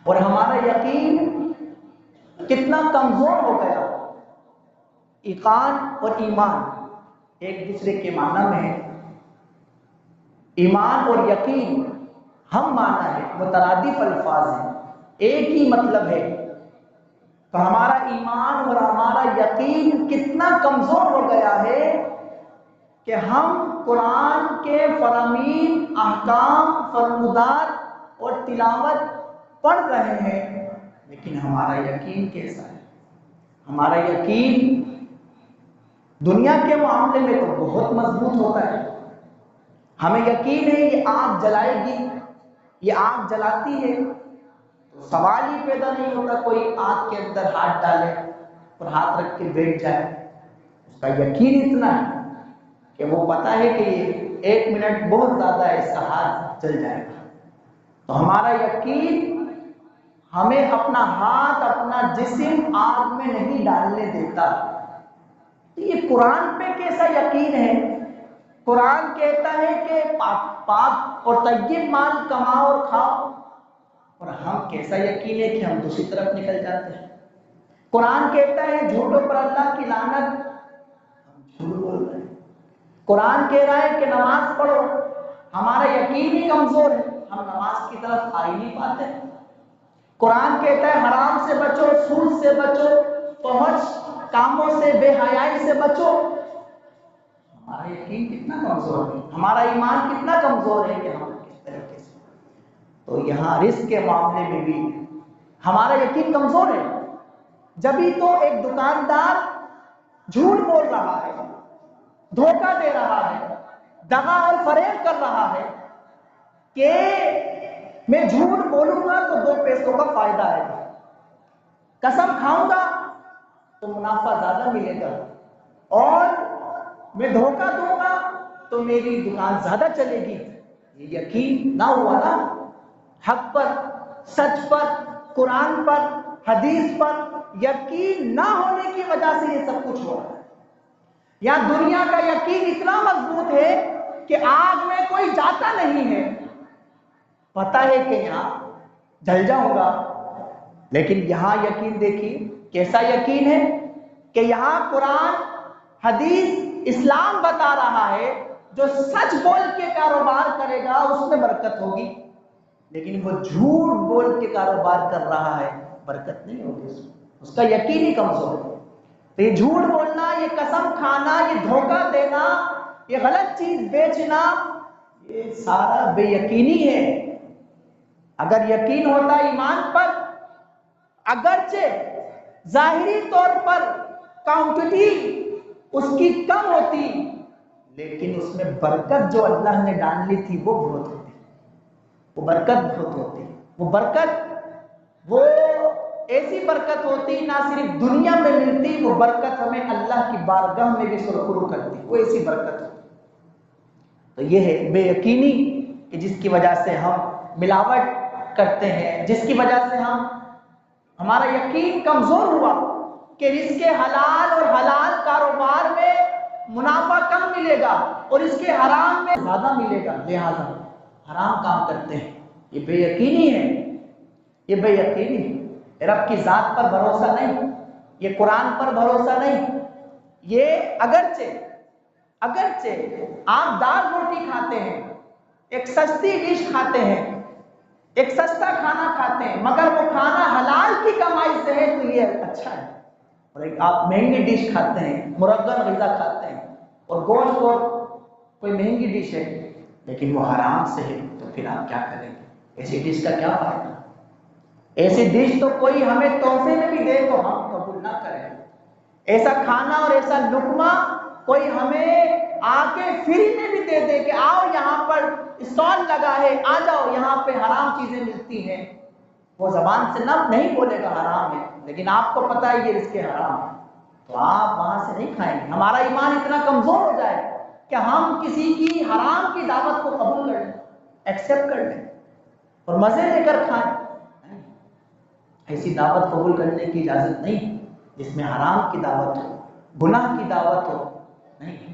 اور ہمارا یقین کتنا کمزور ہو گیا. ایقان اور ایمان ایک دوسرے کے معنی میں ہے. ایمان اور یقین ہم معنی ہے، مترادف الفاظ ہیں، ایک ہی مطلب ہے. تو ہمارا ایمان اور ہمارا یقین کتنا کمزور ہو گیا ہے کہ ہم قرآن کے فرامین، احکام، فرمودات اور تلاوت پڑھ رہے ہیں، لیکن ہمارا یقین کیسا ہے؟ ہمارا یقین دنیا کے معاملے میں تو بہت مضبوط ہوتا ہے. ہمیں یقین ہے یہ آگ جلائے گی، یہ آگ جلاتی ہے، تو سوال ہی پیدا نہیں ہوتا کوئی آگ کے اندر ہاتھ ڈالے اور ہاتھ رکھ کے بیٹھ جائے. اس کا یقین اتنا ہے کہ وہ پتا ہے کہ یہ 1 منٹ بہت زیادہ ہے، اس کا ہاتھ جل جائے گا. تو ہمارا یقین ہمیں اپنا ہاتھ، اپنا جسم آگ میں نہیں ڈالنے دیتا. یہ قرآن پہ کیسا یقین ہے؟ قرآن کہتا ہے کہ پاک اور طیب مال کماؤ اور کھاؤ، اور ہم کیسا یقین ہے کہ ہم دوسری طرف نکل جاتے ہیں. قرآن کہتا ہے جھوٹوں پر اللہ کی لعنت، ہم جھوٹ بول رہے ہیں. قرآن کہہ رہا ہے کہ نماز پڑھو، ہمارا یقین ہی کمزور ہے، ہم نماز کی طرف آ ہی نہیں پاتے. قرآن کہتا ہے حرام سے بچو، سود سے بچو، فحش کاموں سے، بے حیائی سے بچو. ہمارا یقین کتنا کمزور ہے، ہمارا ایمان کتنا کمزور ہے کہ ہم کس طریقے سے. تو یہاں رزق کے معاملے میں بھی ہمارا یقین کمزور ہے. جبھی تو ایک دکاندار جھوٹ بول رہا ہے، دھوکہ دے رہا ہے، دغا اور فریب کر رہا ہے کہ میں جھوٹ بولوں گا تو 2 پیسوں کا فائدہ آئے گا، قسم کھاؤں گا تو منافع زیادہ ملے گا، اور میں دھوکہ دوں گا تو میری دکان زیادہ چلے گی. یہ یقین نہ ہوا نا حق پر، سچ پر، قرآن پر، حدیث پر. یقین نہ ہونے کی وجہ سے یہ سب کچھ ہو رہا ہے. یہاں دنیا کا یقین اتنا مضبوط ہے کہ آگ میں کوئی جاتا نہیں ہے، پتا ہے کہ یہاں جل جاؤں گا. لیکن یہاں یقین دیکھیے کیسا یقین ہے کہ یہاں قرآن، حدیث، اسلام بتا رہا ہے جو سچ بول کے کاروبار کرے گا اس میں برکت ہوگی، لیکن وہ جھوٹ بول کے کاروبار کر رہا ہے برکت نہیں ہوگی. اس کا یقین ہی کمزور ہے. تو یہ جھوٹ بولنا، یہ قسم کھانا، یہ دھوکہ دینا، یہ غلط چیز بیچنا، یہ سارا بے یقینی ہے. اگر یقین ہوتا ایمان پر، اگرچہ ظاہری طور پر کوانٹٹی اس کی کم ہوتی، لیکن اس میں برکت جو اللہ نے ڈالنی تھی وہ بہت ہوتی، وہ برکت بہت ہوتی. وہ برکت، وہ ایسی برکت ہوتی نہ صرف دنیا میں ملتی، وہ برکت ہمیں اللہ کی بارگاہ میں بھی سرخرو کرتی، وہ ایسی برکت ہوتی. تو یہ ہے بے یقینی کہ جس کی وجہ سے ہم ملاوٹ کرتے ہیں، جس کی وجہ سے ہمارا یقین کمزور ہوا کہ رزق حلال اور حلال کاروبار میں منافع کم ملے گا اور اس کے حرام میں زیادہ ملے گا، لہذا حرام کام کرتے ہیں. یہ بے یقینی ہے، یہ بے یقینی ہے. رب کی ذات پر بھروسہ نہیں، یہ قرآن پر بھروسہ نہیں. یہ اگرچہ آپ دال روٹی کھاتے ہیں، ایک سستی ڈش کھاتے ہیں، ایک سستا کھانا کھاتے ہیں، مگر وہ کھانا حلال کی کمائی سے ہے تو یہ اچھا ہے. اور ایک آپ مہنگی ڈش کھاتے ہیں، مرغن غذا کھاتے ہیں، اور گوشت اور کوئی مہنگی ڈش ہے لیکن وہ حرام سے ہے، تو پھر آپ کیا کریں گے؟ ایسی ڈش کا کیا فائدہ؟ ایسی ڈش تو کوئی ہمیں تحفے میں بھی دے تو ہم قبول نہ کریں. ایسا کھانا اور ایسا لقمہ کوئی ہمیں آ کے فری میں بھی دے دے کہ آؤ یہاں پر اسٹال لگا ہے، آ جاؤ یہاں پہ حرام چیزیں ملتی ہیں، وہ زبان سے نہیں بولے گا حرام ہے، لیکن آپ کو پتا ہے یہ رزق حرام ہے، تو آپ وہاں سے نہیں کھائیں گے. ہمارا ایمان اتنا کمزور ہو جائے کہ ہم کسی کی حرام کی دعوت کو قبول کر لیں، ایکسیپٹ کر لیں اور مزے لے کر کھائیں. ایسی دعوت قبول کرنے کی اجازت نہیں جس میں حرام کی دعوت ہو، گناہ کی دعوت ہو. نہیں،